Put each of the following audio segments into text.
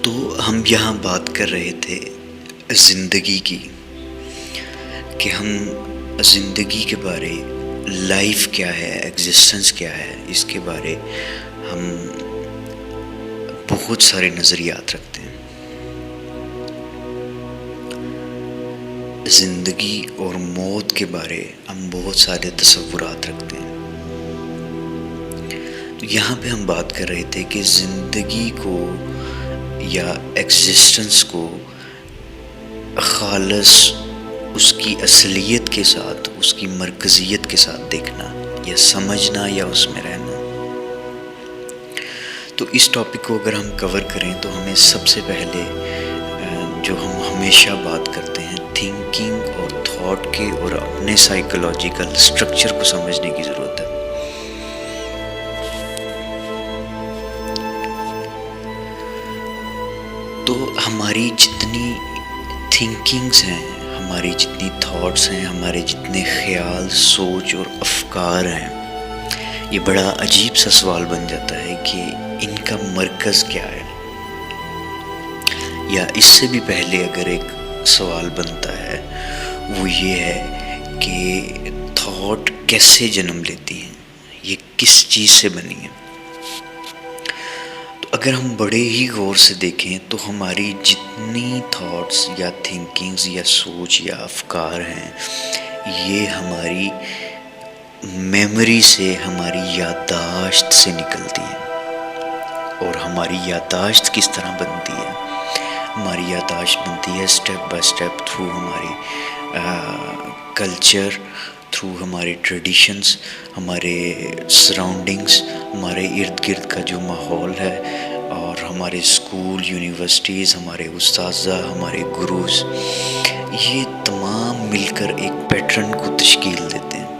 تو ہم یہاں بات کر رہے تھے زندگی کی، کہ ہم زندگی کے بارے، لائف کیا ہے، ایگزسٹنس کیا ہے، اس کے بارے ہم بہت سارے نظریات رکھتے ہیں. زندگی اور موت کے بارے ہم بہت سارے تصورات رکھتے ہیں. تو یہاں پہ ہم بات کر رہے تھے کہ زندگی کو یا ایگزسٹنس کو خالص اس کی اصلیت کے ساتھ، اس کی مرکزیت کے ساتھ دیکھنا یا سمجھنا یا اس میں رہنا. تو اس ٹاپک کو اگر ہم کور کریں تو ہمیں سب سے پہلے جو ہم ہمیشہ بات کرتے ہیں تھنکنگ اور تھاٹ کے اور اپنے سائیکولوجیکل سٹرکچر کو سمجھنے کی ضرورت ہے. تو ہماری جتنی تھنکنگز ہیں، ہماری جتنی تھاٹس ہیں، ہمارے جتنے خیال، سوچ اور افکار ہیں، یہ بڑا عجیب سا سوال بن جاتا ہے کہ ان کا مرکز کیا ہے. یا اس سے بھی پہلے اگر ایک سوال بنتا ہے وہ یہ ہے کہ تھاٹ کیسے جنم لیتی ہیں، یہ کس چیز سے بنی ہے. تو اگر ہم بڑے ہی غور سے دیکھیں تو ہماری جتنی تھاٹس یا تھنکنگز یا سوچ یا افکار ہیں، یہ ہماری میموری سے، ہماری یادداشت سے نکلتی ہے. اور ہماری یادداشت کس طرح بنتی ہے؟ ہماری یادداشت بنتی ہے سٹیپ بائی سٹیپ تھرو ہماری کلچر، تھرو ہمارے ٹریڈیشنز، ہمارے سراؤنڈنگز، ہمارے ارد گرد کا جو ماحول ہے، اور ہمارے اسکول، یونیورسٹیز، ہمارے اساتذہ، ہمارے گروز، یہ تمام مل کر ایک پیٹرن کو تشکیل دیتے ہیں،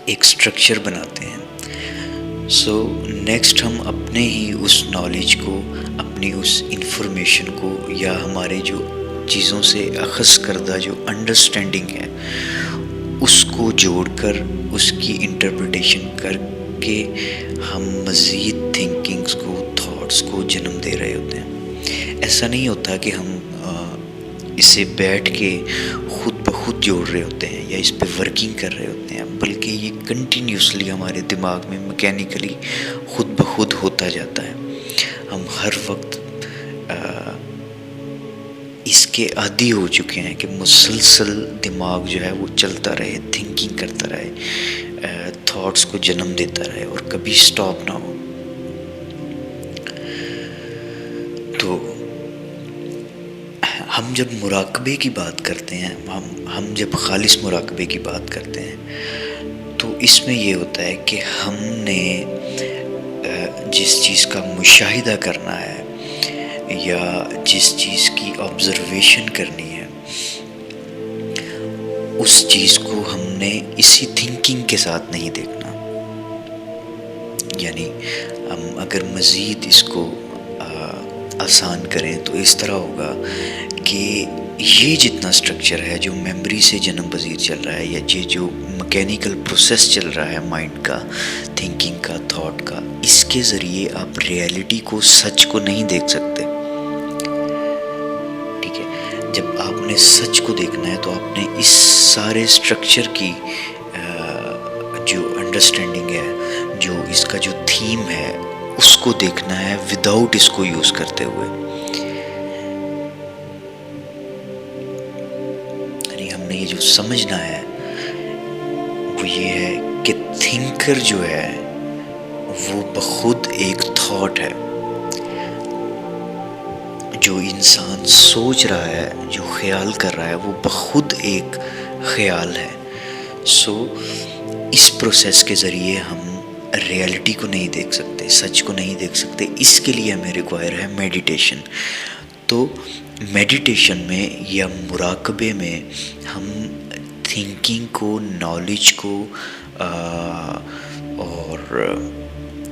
ایک سٹرکچر بناتے ہیں. سو نیکسٹ ہم اپنے ہی اس نالج کو، اپنی اس انفارمیشن کو، یا ہمارے جو چیزوں سے اخذ کردہ جو انڈرسٹینڈنگ ہے، اس کو جوڑ کر، اس کی انٹرپریٹیشن کر کے ہم مزید تھنکنگز کو، تھاٹس کو جنم دے رہے ہوتے ہیں. ایسا نہیں ہوتا کہ ہم اسے بیٹھ کے خود بخود جوڑ رہے ہوتے ہیں یا اس پہ ورکنگ کر رہے ہوتے ہیں، بلکہ یہ کنٹینیوسلی ہمارے دماغ میں میکینیکلی خود بخود ہوتا جاتا ہے. ہم ہر وقت اس کے عادی ہو چکے ہیں کہ مسلسل دماغ جو ہے وہ چلتا رہے، تھنکنگ کرتا رہے، تھاٹس کو جنم دیتا رہے اور کبھی سٹاپ نہ ہو. تو ہم جب مراقبے کی بات کرتے ہیں، ہم جب خالص مراقبے کی بات کرتے ہیں، تو اس میں یہ ہوتا ہے کہ ہم نے جس چیز کا مشاہدہ کرنا ہے یا جس چیز کی آبزرویشن کرنی ہے، اس چیز کو ہم نے اسی تھنکنگ کے ساتھ نہیں دیکھنا. یعنی ہم اگر مزید اس کو آسان کریں تو اس طرح ہوگا کہ یہ جتنا سٹرکچر ہے جو میموری سے جنم پذیر چل رہا ہے، یا یہ جو مکینیکل پروسیس چل رہا ہے مائنڈ کا، تھنکنگ کا، تھاٹ کا، اس کے ذریعے آپ ریئلٹی کو، سچ کو نہیں دیکھ سکتے. ٹھیک ہے، جب آپ نے سچ کو دیکھنا ہے تو آپ نے اس سارے سٹرکچر کی جو انڈرسٹینڈنگ ہے، جو اس کا جو تھیم ہے، اس کو دیکھنا ہے وداؤٹ اس کو یوز کرتے ہوئے. یعنی ہم نے یہ جو سمجھنا ہے وہ یہ ہے کہ تھنکر جو ہے وہ بخود ایک تھاٹ ہے. جو انسان سوچ رہا ہے، جو خیال کر رہا ہے، وہ بخود ایک خیال ہے. سو اس پروسیس کے ذریعے ہم ریئلٹی کو نہیں دیکھ سکتے، سچ کو نہیں دیکھ سکتے. اس کے لیے ہمیں ریکوائر ہے میڈیٹیشن. تو میڈیٹیشن میں یا مراقبے میں ہم تھنکنگ کو، نالج کو اور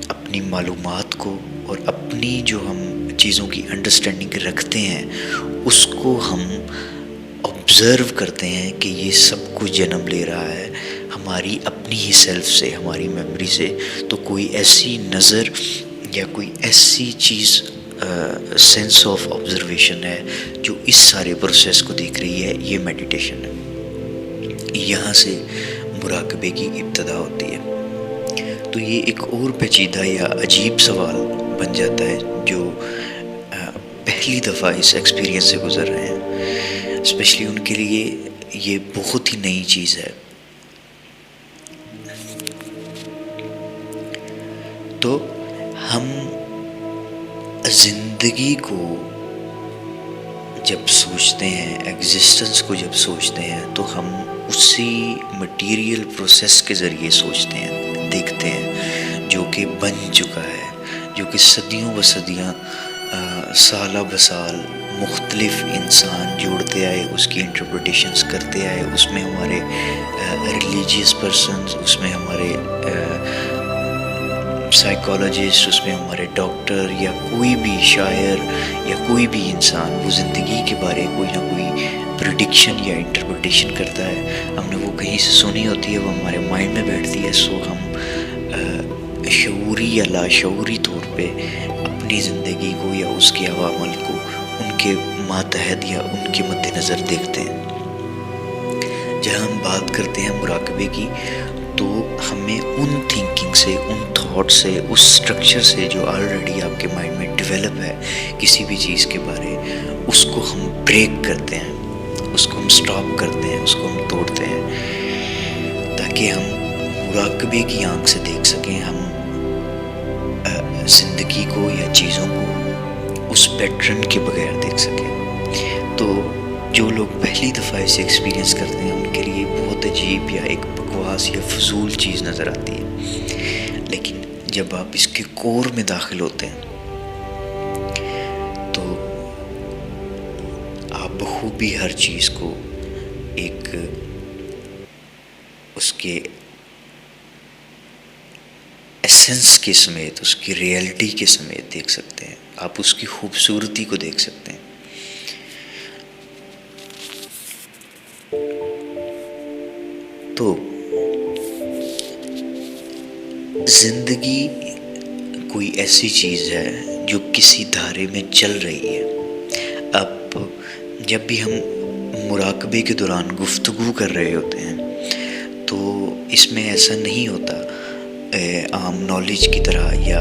اپنی معلومات کو اور اپنی جو ہم چیزوں کی انڈرسٹینڈنگ رکھتے ہیں، اس کو ہم آبزرو کرتے ہیں کہ یہ سب کچھ جنم لے رہا ہے ہماری اپنی ہی سیلف سے، ہماری میموری سے. تو کوئی ایسی نظر یا کوئی ایسی چیز سینس آف آبزرویشن ہے جو اس سارے پروسیس کو دیکھ رہی ہے، یہ میڈیٹیشن ہے۔ یہاں سے مراقبے کی ابتدا ہوتی ہے۔ تو یہ ایک اور پیچیدہ یا عجیب سوال بن جاتا ہے جو پہلی دفعہ اس ایکسپیرینس سے گزر رہے ہیں، اسپیشلی ان کے لیے یہ بہت ہی نئی چیز ہے۔ تو ہم زندگی کو جب سوچتے ہیں، ایگزسٹنس کو جب سوچتے ہیں، تو ہم اسی مٹیریل پروسیس کے ذریعے سوچتے ہیں، دیکھتے ہیں، جو کہ بن چکا ہے، جو کہ صدیوں و صدیاں، سالہ بسال مختلف انسان جوڑتے آئے، اس کی انٹرپریٹیشنز کرتے آئے، اس میں ہمارے ریلیجیس پرسنز، اس میں ہمارے سائیکالوجسٹ، اس میں ہمارے ڈاکٹر یا کوئی بھی شاعر یا کوئی بھی انسان وہ زندگی کے بارے کوئی نہ کوئی پریڈکشن یا انٹرپریٹیشن کرتا ہے۔ ہم نے وہ کہیں سے سنی ہوتی ہے، وہ ہمارے مائنڈ میں بیٹھتی ہے، سو ہم شعوری یا لاشعوری طور پہ اپنی زندگی کو یا اس کے عوامل کو ان کے ماتحت یا ان کے مد نظر دیکھتے ہیں۔ جہاں ہم بات کرتے ہیں مراقبے کی، تو ہمیں ان تھنکنگ سے، ان تھاٹ سے، اس سٹرکچر سے جو آلریڈی آپ کے مائنڈ میں ڈیولپ ہے کسی بھی چیز کے بارے، اس کو ہم بریک کرتے ہیں، اس کو ہم سٹاپ کرتے ہیں، اس کو ہم توڑتے ہیں، تاکہ ہم مراقبے کی آنکھ سے دیکھ سکیں، ہم زندگی کو یا چیزوں کو اس پیٹرن کے بغیر دیکھ سکیں۔ تو جو لوگ پہلی دفعہ اسے ایکسپیرینس کرتے ہیں، ان کے لیے بہت عجیب یا ایک بکواس یا فضول چیز نظر آتی ہے، لیکن جب آپ اس کے کور میں داخل ہوتے ہیں تو آپ بخوبی ہر چیز کو ایک اس کے ایسنس کے سمیت، اس کی ریئلٹی کے سمیت دیکھ سکتے ہیں، آپ اس کی خوبصورتی کو دیکھ سکتے ہیں۔ تو زندگی کوئی ایسی چیز ہے جو کسی دھارے میں چل رہی ہے۔ اب جب بھی ہم مراقبے کے دوران گفتگو کر رہے ہوتے ہیں تو اس میں ایسا نہیں ہوتا عام نالج کی طرح یا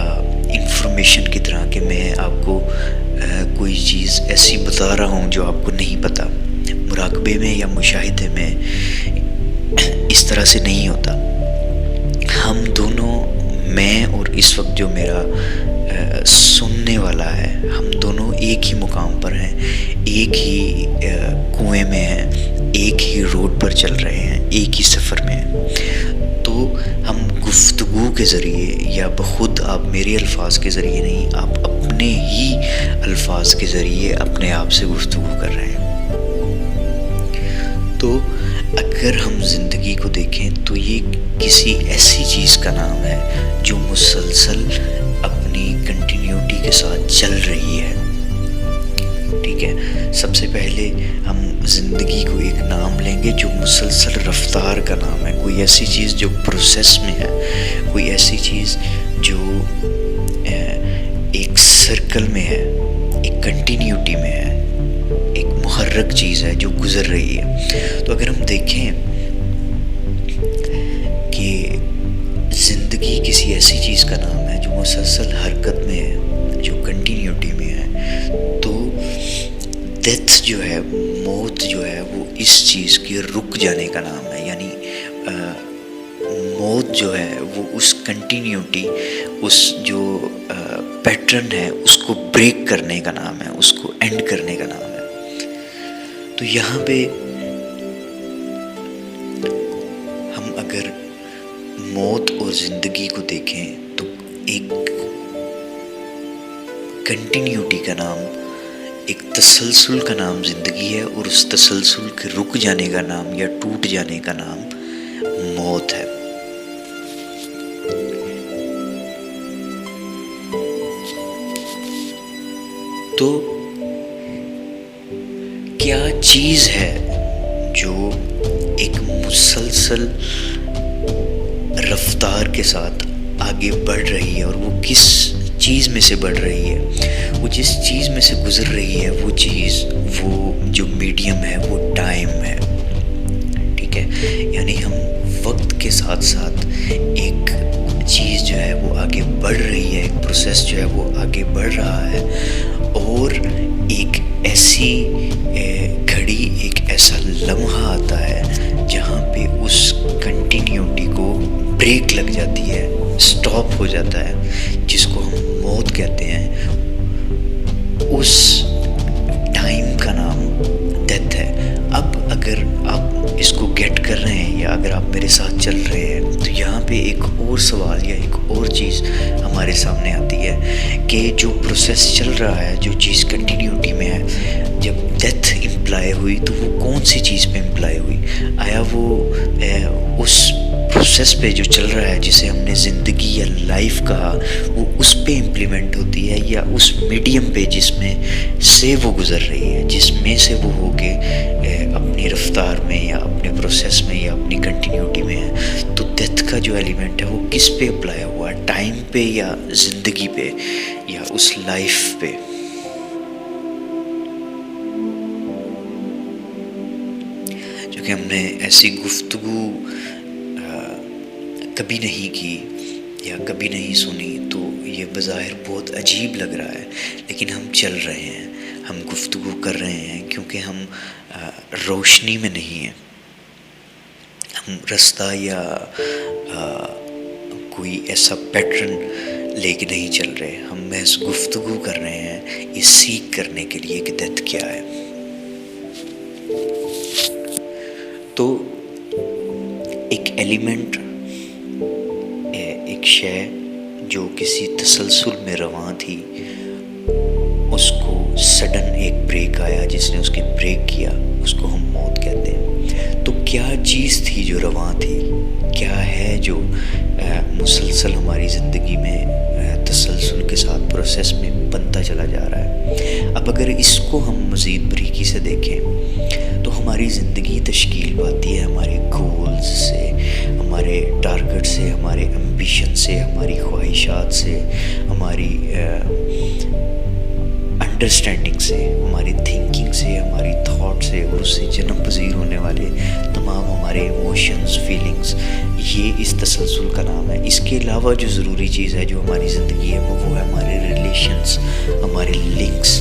انفارمیشن کی طرح کہ میں آپ کو کوئی چیز ایسی بتا رہا ہوں جو آپ کو نہیں پتہ۔ مراقبے میں یا مشاہدے میں اس طرح سے نہیں ہوتا۔ ہم دونوں، میں اور اس وقت جو میرا سننے والا ہے، ہم دونوں ایک ہی مقام پر ہیں، ایک ہی کنویں میں ہیں، ایک ہی روڈ پر چل رہے ہیں، ایک ہی سفر میں ہیں۔ تو ہم گفتگو کے ذریعے یا بخود، آپ میرے الفاظ کے ذریعے نہیں، آپ اپنے ہی الفاظ کے ذریعے اپنے آپ سے گفتگو کر رہے ہیں۔ تو اگر ہم زندگی کو دیکھیں تو یہ کسی ایسی چیز کا نام ہے جو مسلسل اپنی کنٹینیوٹی کے ساتھ چل رہی ہے، ٹھیک ہے۔ سب سے پہلے ہم زندگی کو ایک نام لیں گے جو مسلسل رفتار کا نام ہے، کوئی ایسی چیز جو پروسیس میں ہے، کوئی ایسی چیز جو ایک سرکل میں ہے، ایک کنٹینیوٹی میں ہے، ایک محرک چیز ہے جو گزر رہی ہے۔ تو اگر ہم دیکھیں کہ زندگی کسی ایسی چیز کا نام ہے جو مسلسل حرکت میں ہے، جو کنٹینیوٹی میں ہے، تو ڈیتھ جو ہے، موت جو ہے، وہ اس چیز کے رک جانے کا نام ہے۔ یعنی موت جو ہے وہ اس کنٹینیوٹی، اس جو پیٹرن ہے، اس کو بریک کرنے کا نام ہے، اس کو اینڈ کرنے کا نام ہے۔ تو یہاں پہ ہم اگر موت اور زندگی کو دیکھیں تو ایک کنٹینیوٹی کا نام، ایک تسلسل کا نام زندگی ہے، اور اس تسلسل کے رک جانے کا نام یا ٹوٹ جانے کا نام موت ہے۔ تو کیا چیز ہے جو ایک مسلسل رفتار کے ساتھ آگے بڑھ رہی ہے، اور وہ کس چیز میں سے بڑھ رہی ہے؟ وہ جس چیز میں سے گزر رہی ہے وہ چیز، وہ جو میڈیم ہے وہ ٹائم ہے، ٹھیک ہے. یعنی ہم وقت کے ساتھ ساتھ ایک چیز جو ہے وہ آگے بڑھ رہی ہے، ایک پروسیس جو ہے وہ آگے بڑھ رہا ہے، اور ایک ایسی گھڑی، ایک ایسا لمحہ آتا ہے جہاں پہ اس کنٹینیوٹی کو بریک لگ جاتی ہے، سٹاپ ہو جاتا ہے، جس کو ہم موت کہتے ہیں. اس ٹائم کا نام ڈیتھ ہے. اب اگر آپ اس کو گیٹ کر رہے ہیں یا اگر آپ میرے ساتھ چل رہے ہیں تو یہاں پہ ایک اور سوال یا ایک اور چیز ہمارے سامنے آتی ہے کہ جو پروسیس چل رہا ہے، جو چیز کنٹینیوٹی میں ہے، جب ڈیتھ امپلائی ہوئی تو وہ کون سی چیز پہ امپلائی ہوئی؟ آیا وہ اس پروسیس پہ جو چل رہا ہے جسے ہم نے زندگی یا لائف کہا، وہ اس پہ امپلیمنٹ ہوتی ہے، یا اس میڈیم پہ جس میں سے وہ گزر رہی ہے، جس میں سے وہ ہو کے اپنی رفتار میں یا اپنے پروسیس میں یا اپنی کنٹینیوٹی میں ہے؟ تو ڈیتھ کا جو ایلیمنٹ ہے وہ کس پہ اپلائی ہوا ہے؟ ٹائم پہ یا زندگی پہ یا اس لائف پہ؟ جو کہ ہم نے ایسی گفتگو کبھی نہیں کی یا کبھی نہیں سنی، تو یہ بظاہر بہت عجیب لگ رہا ہے، لیکن ہم چل رہے ہیں، ہم گفتگو کر رہے ہیں، کیونکہ ہم روشنی میں نہیں ہیں، ہم رستہ یا کوئی ایسا پیٹرن لے کے نہیں چل رہے، ہم محض گفتگو کر رہے ہیں یہ سیکھ کرنے کے لیے کہ ڈیتھ کیا ہے. تو ایک ایلیمنٹ، ایک شے جو کسی تسلسل میں رواں تھی، اس کو سڈن ایک بریک آیا جس نے اس کی بریک کیا، اس کو ہم موت کہتے ہیں. تو کیا چیز تھی جو رواں تھی؟ کیا ہے جو مسلسل ہماری زندگی میں تسلسل کے ساتھ پروسیس میں بنتا چلا جا رہا ہے؟ اب اگر اس کو ہم مزید بریکی سے دیکھیں تو ہماری زندگی تشکیل پاتی ہے ہمارے گولز سے، ہمارے ٹارگٹ سے، ہمارے امبیشن سے، ہماری خواہشات سے، ہماری انڈرسٹینڈنگ سے، ہماری تھنکنگ سے، ہماری تھاٹ سے، اور اس سے جنم پذیر ہونے والے تمام ہمارے ایموشنز، فیلنگز. یہ اس تسلسل کا نام ہے. اس کے علاوہ جو ضروری چیز ہے جو ہماری زندگی ہے وہ ہے ہمارے ریلیشنز، ہمارے لنکس.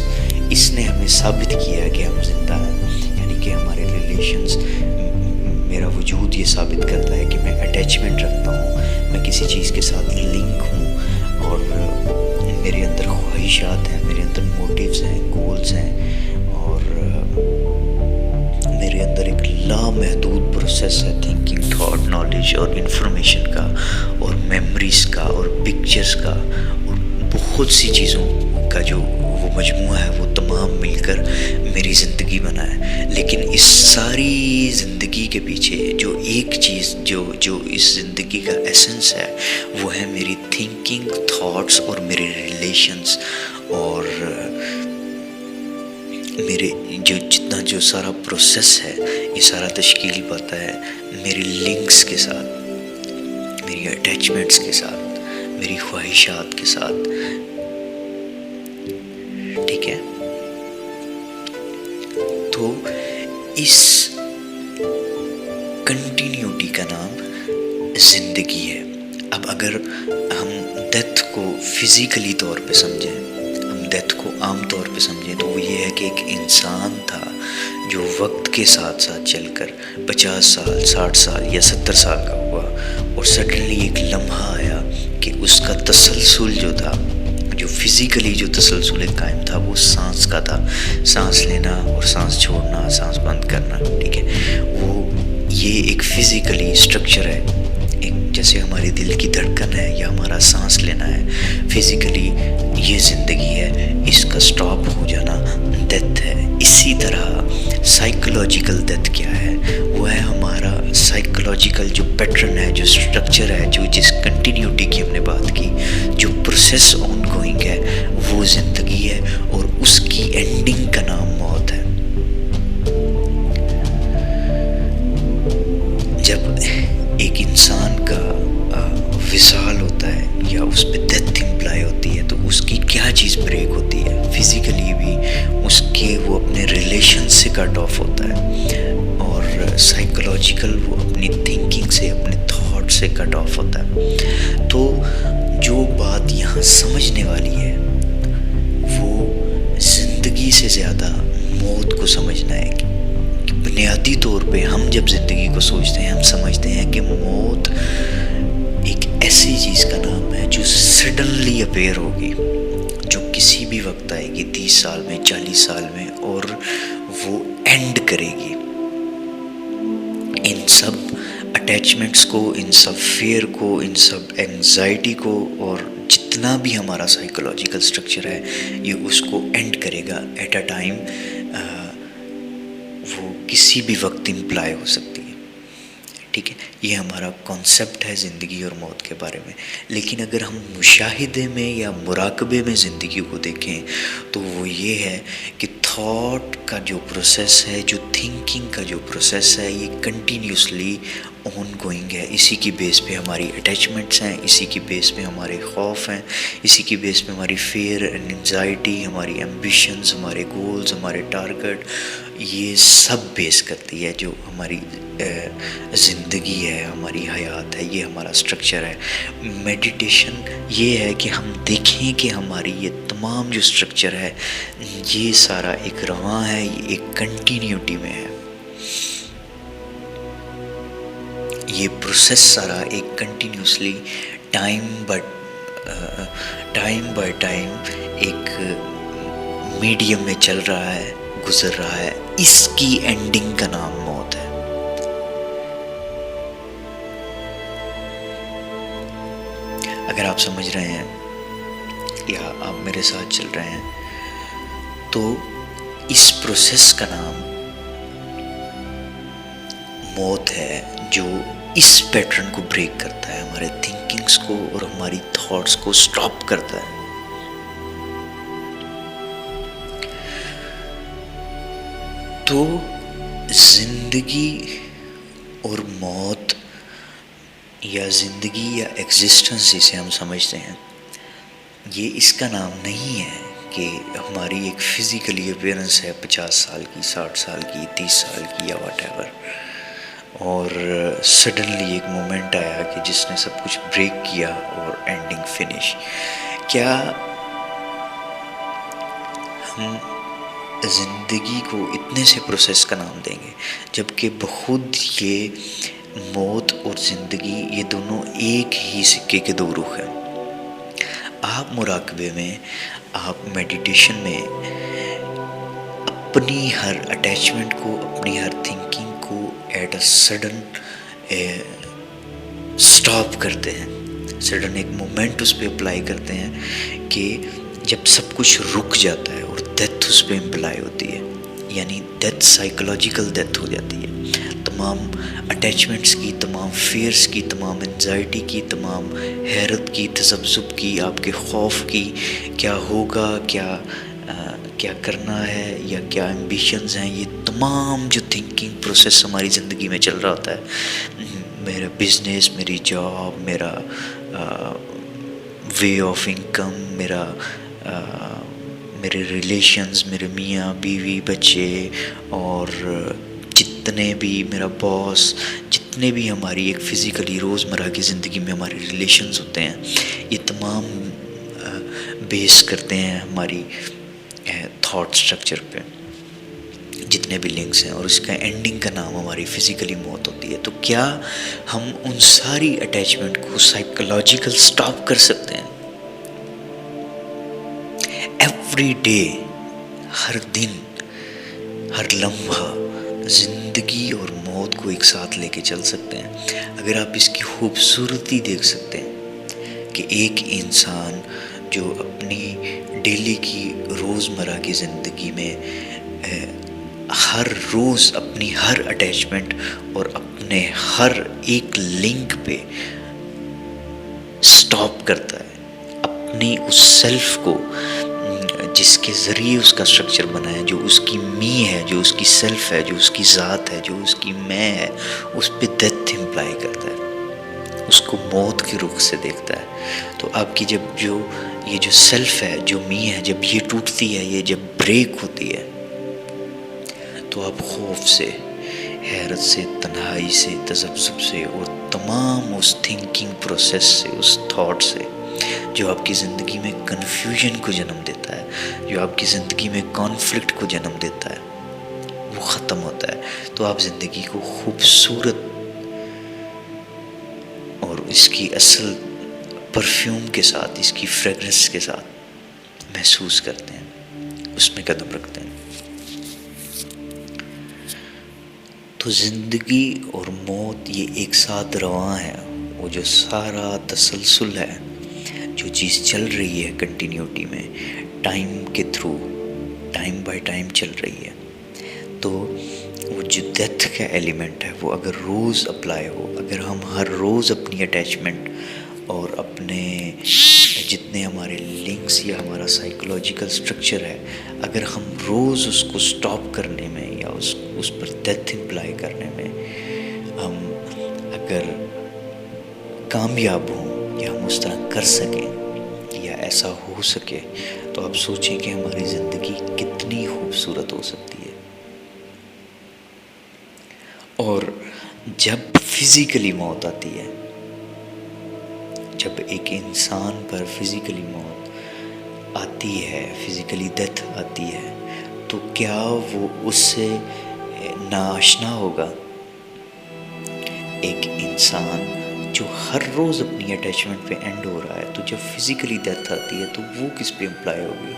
اس نے ہمیں ثابت کیا ہے کہ ہم زندہ ہیں، یعنی کہ ہمارے ریلیشنز، میرا وجود یہ ثابت کرتا ہے کہ میں اٹیچمنٹ رکھتا ہوں، میں کسی چیز کے ساتھ لنک ہوں، اور میرے اندر خواہشات ہیں، میرے اندر موٹیوز ہیں، گولز ہیں، اور میرے اندر ایک لامحدود پروسیس ہے تھنکنگ، تھاٹ، نالج اور انفارمیشن کا، اور میموریز کا، اور پکچرز کا، اور بہت سی چیزوں کا جو وہ مجموعہ ہے، وہ تمام مل کر میری زندگی بنا ہے. لیکن اس ساری زندگی کے پیچھے جو ایک چیز جو اس زندگی کا ایسنس ہے وہ ہے میری تھنکنگ، تھاٹس اور میرے ریلیشنز، اور میرے جو سارا پروسیس ہے یہ سارا تشکیل پاتا ہے میری لنکس کے ساتھ، میری اٹیچمنٹس کے ساتھ، میری خواہشات کے ساتھ. ٹھیک ہے؟ تو اس کنٹینیوٹی کا نام زندگی ہے. اب اگر ہم ڈیتھ کو فزیکلی طور پہ سمجھیں، ہم ڈیتھ کو عام طور پہ سمجھیں، تو وہ یہ ہے کہ ایک انسان تھا جو وقت کے ساتھ ساتھ چل کر 50 سال، 60 سال یا 70 سال کا ہوا، اور سڈنلی ایک لمحہ آیا کہ اس کا تسلسل جو تھا، جو فزیکلی جو تسلسل قائم تھا، وہ سانس کا تھا. سانس لینا اور سانس چھوڑنا، سانس بند کرنا. ٹھیک ہے؟ وہ یہ ایک فزیکلی اسٹرکچر ہے، ایک جیسے ہماری دل کی دھڑکن ہے یا ہمارا سانس لینا ہے، فزیکلی یہ زندگی ہے. اس کا سٹاپ ہو جانا ڈیتھ ہے. اسی طرح سائیکولوجیکل ڈیتھ کیا ہے؟ وہ ہے ہمارا سائیکولوجیکل جو پیٹرن ہے، جو اسٹرکچر ہے، جس کنٹینیوٹی کی ہم نے بات کی، جو پروسیس آن گوئنگ ہے، وہ زندگی ہے، اور اس کی اینڈنگ کا نام موت ہے. جب ایک انسان کا وصال ہوتا ہے یا اس پہ ڈیتھ امپلائی ہوتی ہے تو اس کی کیا چیز بریک ہوتی ہے؟ فزیکلی بھی اس کے وہ اپنے ریلیشن سے کٹ آف ہوتا ہے، اور سائیکولوجیکل وہ اپنی تھنکنگ سے، اپنے تھاٹ سے کٹ آف ہوتا ہے۔ تو جو بات یہاں سمجھنے والی ہے وہ زندگی سے زیادہ موت کو سمجھنا ہے۔ کہ بنیادی طور پہ ہم جب زندگی کو سوچتے ہیں، ہم سمجھتے ہیں کہ موت ایک ایسی چیز کا نام ہے جو سڈنلی اپیئر ہوگی، جو کسی بھی وقت آئے گی، 30 سال میں، 40 سال میں، اور وہ اینڈ کرے گی ان سب اٹیچمنٹس کو، ان سب فیئر کو، ان سب اینگزائٹی کو، اور جتنا بھی ہمارا سائیکولوجیکل سٹرکچر ہے یہ اس کو اینڈ کرے گا ایٹ اے ٹائم۔ وہ کسی بھی وقت امپلائی ہو سکتی ہے، ٹھیک ہے۔ یہ ہمارا کانسیپٹ ہے زندگی اور موت کے بارے میں۔ لیکن اگر ہم مشاہدے میں یا مراقبے میں زندگی کو دیکھیں تو وہ یہ ہے کہ تھاٹ کا جو پروسیس ہے، جو تھنکنگ کا جو پروسیس ہے، یہ کنٹینیوسلی آن گوئنگ ہے۔ اسی کی بیس پہ ہماری اٹیچمنٹس ہیں، اسی کی بیس پہ ہمارے خوف ہیں، اسی کی بیس پہ ہماری فیئر اینڈ انزائٹی، ہماری ایمبیشنز، ہمارے گولز، ہمارے ٹارگٹ، یہ سب بیس کرتی ہے جو ہماری زندگی ہے، ہماری حیات ہے، یہ ہمارا سٹرکچر ہے۔ میڈیٹیشن یہ ہے کہ ہم دیکھیں کہ ہماری یہ تمام جو سٹرکچر ہے یہ سارا ایک رواں ہے، یہ ایک کنٹینیوٹی میں ہے، یہ پروسیس سارا ایک کنٹینیوسلی ٹائم بائی ٹائم ایک میڈیم میں چل رہا ہے، گزر رہا ہے۔ اس کی اینڈنگ کا نام موت ہے۔ اگر آپ سمجھ رہے ہیں یا آپ میرے ساتھ چل رہے ہیں تو اس پروسیس کا نام موت ہے، جو اس پیٹرن کو بریک کرتا ہے، ہمارے تھنکنگز کو اور ہماری تھاٹس کو سٹاپ کرتا ہے۔ تو زندگی اور موت، یا زندگی یا ایگزسٹنس جسے ہم سمجھتے ہیں، یہ اس کا نام نہیں ہے کہ ہماری ایک فزیکلی اپیرنس ہے 50 سال کی، 60 سال کی، 30 سال کی، یا واٹ ایور، اور سڈنلی ایک مومنٹ آیا کہ جس نے سب کچھ بریک کیا اور اینڈنگ فنش۔ کیا ہم زندگی کو اتنے سے پروسیس کا نام دیں گے جبکہ بخود یہ موت اور زندگی یہ دونوں ایک ہی سکے کے دو رخ ہیں؟ آپ مراقبے میں، آپ میڈیٹیشن میں اپنی ہر اٹیچمنٹ کو، اپنی ہر تھنکنگ کو ایٹ اے سڈن سٹاپ کرتے ہیں، سڈن ایک مومنٹ اس پہ اپلائی کرتے ہیں کہ جب سب کچھ رک جاتا ہے اور ڈیتھ اس پہ امپلائی ہوتی ہے، یعنی ڈیتھ سائیکولوجیکل ڈیتھ ہو جاتی ہے۔ تمام اٹیچمنٹس کی، تمام فیئرس کی، تمام انزائٹی کی، تمام حیرت کی، تذبذب کی، آپ کے خوف کی، کیا ہوگا، کیا کرنا ہے، یا کیا ایمبیشنز ہیں، یہ تمام جو تھنکنگ پروسیس ہماری زندگی میں چل رہا ہوتا ہے، میرا بزنس، میری جاب، میرا وے آف انکم، میرے ریلیشنز، میرے میاں بیوی بچے، اور جتنے بھی میرا باس، جتنے بھی ہماری ایک فزیکلی روزمرہ کی زندگی میں ہمارے ریلیشنز ہوتے ہیں، یہ تمام بیس کرتے ہیں ہماری تھاٹ سٹرکچر پہ، جتنے بھی لنکس ہیں، اور اس کا اینڈنگ کا نام ہماری فزیکلی موت ہوتی ہے۔ تو کیا ہم ان ساری اٹیچمنٹ کو سائیکولوجیکل سٹاپ کر سکتے ہیں؟ ایوری ڈے، ہر دن، ہر لمحہ زندگی اور موت کو ایک ساتھ لے کے چل سکتے ہیں؟ اگر آپ اس کی خوبصورتی دیکھ سکتے ہیں کہ ایک انسان جو اپنی ڈیلی کی روزمرہ کی زندگی میں ہر روز اپنی ہر اٹیچمنٹ اور اپنے ہر ایک لنک پہ سٹاپ کرتا ہے، اپنی اس سیلف کو جس کے ذریعے اس کا سٹرکچر بنا ہے، جو اس کی می ہے، جو اس کی سیلف ہے، جو اس کی ذات ہے، جو اس کی میں ہے، اس پہ ڈیتھ امپلائی کرتا ہے، اس کو موت کے رخ سے دیکھتا ہے۔ تو آپ کی جب یہ جو سیلف ہے، جو می ہے، جب یہ ٹوٹتی ہے، یہ جب بریک ہوتی ہے، تو آپ خوف سے، حیرت سے، تنہائی سے، تذبذب سے اور تمام اس تھنکنگ پروسیس سے، اس تھاٹ سے جو آپ کی زندگی میں کنفیوژن کو جنم دیتا ہے، جو آپ کی زندگی میں کانفلکٹ کو جنم دیتا ہے، وہ ختم ہوتا ہے۔ تو آپ زندگی کو خوبصورت اور اس کی اصل پرفیوم کے ساتھ، اس کی فریگرنس کے ساتھ محسوس کرتے ہیں، اس میں قدم رکھتے ہیں۔ تو زندگی اور موت یہ ایک ساتھ رواں ہے، وہ جو سارا تسلسل ہے، جو چیز چل رہی ہے کنٹینیوٹی میں، ٹائم کے تھرو، ٹائم بائی ٹائم چل رہی ہے۔ تو وہ جو ڈیتھ کا ایلیمنٹ ہے، وہ اگر روز اپلائی ہو، اگر ہم ہر روز اپنی اٹیچمنٹ اور اپنے جتنے ہمارے لنکس یا ہمارا سائیکولوجیکل سٹرکچر ہے، اگر ہم روز اس کو سٹاپ کرنے میں یا اس پر ڈیتھ امپلائی کرنے میں ہم اگر کامیاب ہوں، یا ہم اس طرح کر سکیں یا ایسا ہو سکے، تو آپ سوچیں کہ ہماری زندگی کتنی خوبصورت ہو سکتی ہے۔ اور جب فزیکلی موت آتی ہے، جب ایک انسان پر فزیکلی موت آتی ہے، فزیکلی ڈیتھ آتی ہے، تو کیا وہ اس سے ناآشنا ہوگا؟ ایک انسان جو ہر روز اپنی اٹیچمنٹ پہ اینڈ ہو رہا ہے، تو جب فزیکلی ڈیتھ آتی ہے تو وہ کس پہ امپلائی ہوگی؟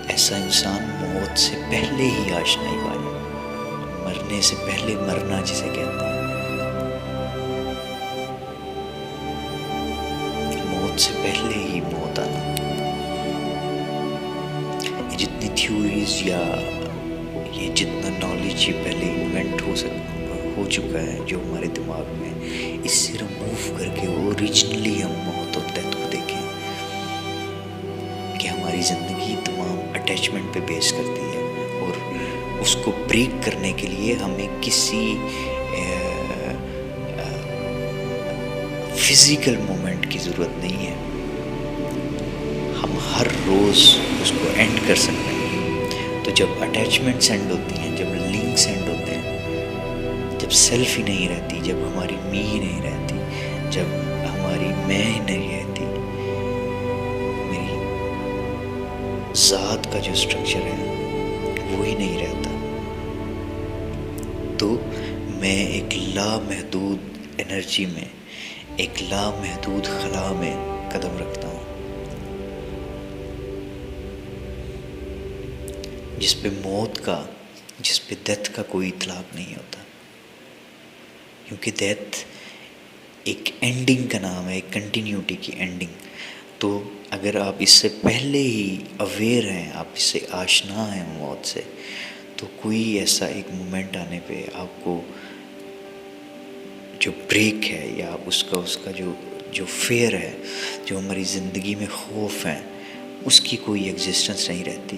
ایسا انسان موت سے پہلے ہی آشنائی پائے، مرنے سے پہلے مرنا جسے کہتے ہیں، موت سے پہلے ہی موت آنا۔ یہ جتنی تھیوریز یا یہ جتنا نالج یہ پہلے انوینٹ ہو چکا ہے جو ہمارے دماغ میں، اس سے ریموو کر کے اوریجنلی ہم موت اور ڈیتھ کو دیکھیں کہ ہماری زندگی تمام اٹیچمنٹ پہ بیس کرتی ہے، اور اس کو بریک کرنے کے لیے ہمیں کسی فزیکل مومنٹ کی ضرورت نہیں ہے، ہم ہر روز اس کو اینڈ کر سکتے ہیں۔ تو جب اٹیچمنٹس اینڈ ہوتی ہیں، جب لنکس اینڈ ہوتے ہیں، جب سیلف ہی نہیں رہتی، جب ہماری می ہی نہیں رہتی، جب ہماری میں ہی نہیں رہتی، میری ذات کا جو سٹرکچر ہے وہ ہی نہیں رہتا، تو میں ایک لامحدود انرجی میں، ایک لامحدود خلا میں قدم رکھتا ہوں، جس پہ موت کا، جس پہ ڈیتھ کا کوئی اطلاق نہیں ہوتا، کیونکہ ڈیتھ ایک اینڈنگ کا نام ہے، ایک کنٹینیوٹی کی اینڈنگ۔ تو اگر آپ اس سے پہلے ہی اویئر ہیں، آپ اس سے آشنا ہیں موت سے، تو کوئی ایسا ایک مومنٹ آنے پہ آپ کو جو بریک ہے، یا اس کا جو فیئر ہے، جو ہماری زندگی میں خوف ہے، اس کی کوئی ایگزسٹنس نہیں رہتی۔